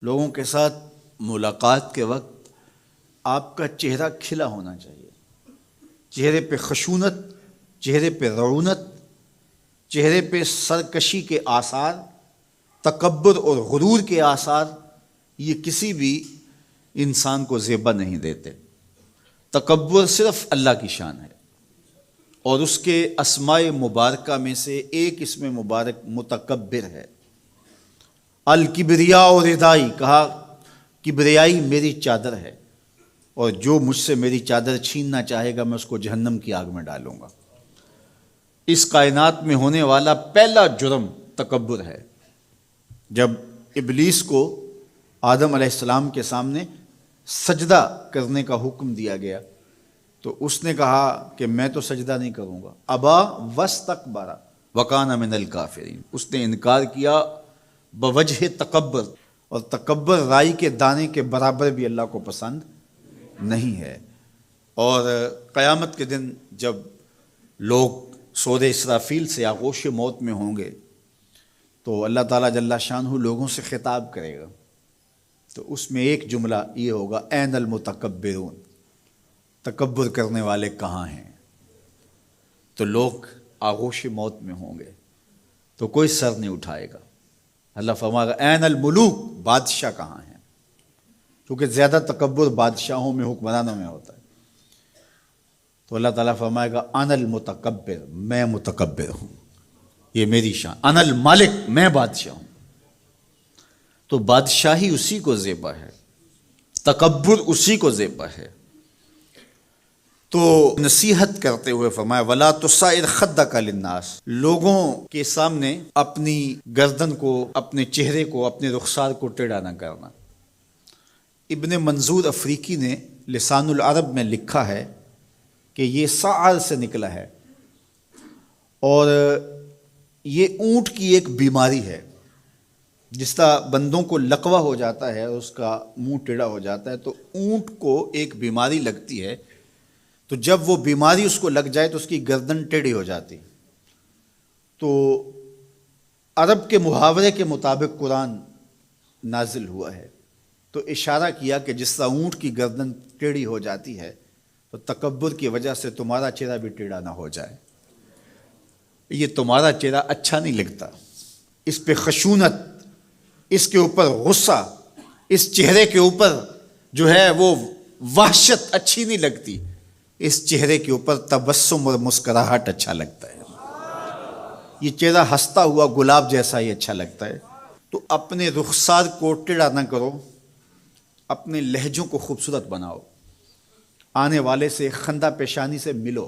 لوگوں کے ساتھ ملاقات کے وقت آپ کا چہرہ کھلا ہونا چاہیے، چہرے پہ خشونت، چہرے پہ رعونت، چہرے پہ سرکشی کے آثار، تکبر اور غرور کے آثار یہ کسی بھی انسان کو زیبا نہیں دیتے۔ تکبر صرف اللہ کی شان ہے، اور اس کے اسماء مبارکہ میں سے ایک اسم مبارک متکبر ہے۔ الکبریاء و ردائی، کہا کبریائی میری چادر ہے، اور جو مجھ سے میری چادر چھیننا چاہے گا میں اس کو جہنم کی آگ میں ڈالوں گا۔ اس کائنات میں ہونے والا پہلا جرم تکبر ہے۔ جب ابلیس کو آدم علیہ السلام کے سامنے سجدہ کرنے کا حکم دیا گیا تو اس نے کہا کہ میں تو سجدہ نہیں کروں گا۔ ابا واستکبر وکان من الکافرین، اس نے انکار کیا بوجہ تکبر، اور تکبر رائی کے دانے کے برابر بھی اللہ کو پسند نہیں ہے۔ اور قیامت کے دن جب لوگ صور اسرافیل سے آغوش موت میں ہوں گے تو اللہ تعالیٰ جل شانہ لوگوں سے خطاب کرے گا، تو اس میں ایک جملہ یہ ہوگا، این المتکبرون، تکبر کرنے والے کہاں ہیں؟ تو لوگ آغوش موت میں ہوں گے تو کوئی سر نہیں اٹھائے گا۔ اللہ فرمائے گا این الملوک، بادشاہ کہاں ہیں؟ کیونکہ زیادہ تکبر بادشاہوں میں، حکمرانوں میں ہوتا ہے۔ تو اللہ تعالیٰ فرمائے گا انا المتکبر، میں متکبر ہوں، یہ میری شان، انا المالک، میں بادشاہ ہوں۔ تو بادشاہی اسی کو زیبا ہے، تکبر اسی کو زیبا ہے۔ تو نصیحت کرتے ہوئے فرمایا وَلَا تُصَعِّرْ خَدَّكَ لِلنَّاسِ، لوگوں کے سامنے اپنی گردن کو، اپنے چہرے کو، اپنے رخسار کو ٹیڑھا نہ کرنا۔ ابن منظور افریقی نے لسان العرب میں لکھا ہے کہ یہ سعر سے نکلا ہے، اور یہ اونٹ کی ایک بیماری ہے۔ جس طرح بندوں کو لقوہ ہو جاتا ہے، اس کا منہ ٹیڑھا ہو جاتا ہے، تو اونٹ کو ایک بیماری لگتی ہے، تو جب وہ بیماری اس کو لگ جائے تو اس کی گردن ٹیڑھی ہو جاتی۔ تو عرب کے محاورے کے مطابق قرآن نازل ہوا ہے، تو اشارہ کیا کہ جس طرح اونٹ کی گردن ٹیڑھی ہو جاتی ہے تو تکبر کی وجہ سے تمہارا چہرہ بھی ٹیڑھا نہ ہو جائے۔ یہ تمہارا چہرہ اچھا نہیں لگتا، اس پہ خشونت، اس کے اوپر غصہ، اس چہرے کے اوپر جو ہے وہ وحشت اچھی نہیں لگتی، اس چہرے کے اوپر تبسم اور مسکراہٹ اچھا لگتا ہے۔ یہ چہرہ ہنستا ہوا گلاب جیسا ہی اچھا لگتا ہے۔ تو اپنے رخسار کو ٹیڑھا نہ کرو، اپنے لہجوں کو خوبصورت بناؤ، آنے والے سے خندہ پیشانی سے ملو،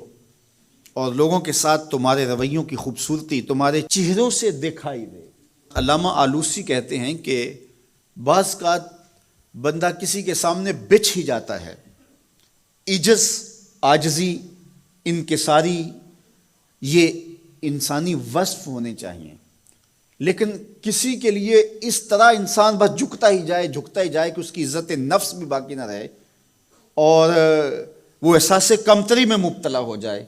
اور لوگوں کے ساتھ تمہارے رویوں کی خوبصورتی تمہارے چہروں سے دکھائی دے۔ علامہ آلوسی کہتے ہیں کہ بعض کا بندہ کسی کے سامنے بچھ ہی جاتا ہے، عجز، عاجزی، انکساری، یہ انسانی وصف ہونے چاہیے، لیکن کسی کے لیے اس طرح انسان بس جھکتا ہی جائے کہ اس کی عزت نفس بھی باقی نہ رہے اور وہ احساس کمتری میں مبتلا ہو جائے،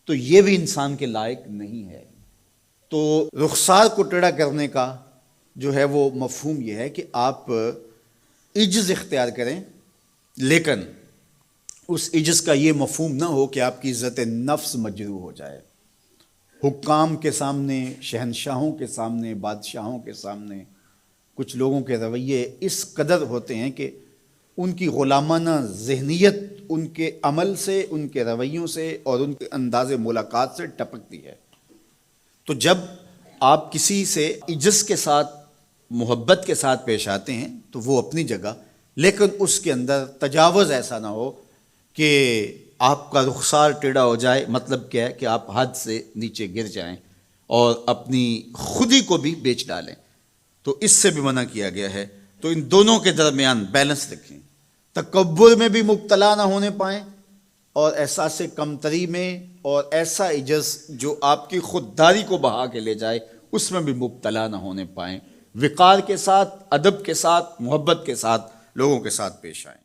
تو یہ بھی انسان کے لائق نہیں ہے۔ تو رخسار کو ٹیڑھا کرنے کا جو ہے وہ مفہوم یہ ہے کہ آپ عجز اختیار کریں، لیکن اس عجز کا یہ مفہوم نہ ہو کہ آپ کی عزت نفس مجروح ہو جائے۔ حکام کے سامنے، شہنشاہوں کے سامنے، بادشاہوں کے سامنے کچھ لوگوں کے رویے اس قدر ہوتے ہیں کہ ان کی غلامانہ ذہنیت ان کے عمل سے، ان کے رویوں سے اور ان کے انداز ملاقات سے ٹپکتی ہے۔ تو جب آپ کسی سے عجز کے ساتھ، محبت کے ساتھ پیش آتے ہیں تو وہ اپنی جگہ، لیکن اس کے اندر تجاوز ایسا نہ ہو کہ آپ کا رخسار ٹیڑھا ہو جائے۔ مطلب کیا ہے کہ آپ حد سے نیچے گر جائیں اور اپنی خودی کو بھی بیچ ڈالیں، تو اس سے بھی منع کیا گیا ہے۔ تو ان دونوں کے درمیان بیلنس رکھیں، تکبر میں بھی مبتلا نہ ہونے پائیں اور احساس کمتری میں، اور ایسا عجز جو آپ کی خودداری کو بہا کے لے جائے اس میں بھی مبتلا نہ ہونے پائیں۔ وقار کے ساتھ، ادب کے ساتھ، محبت کے ساتھ لوگوں کے ساتھ پیش آئیں۔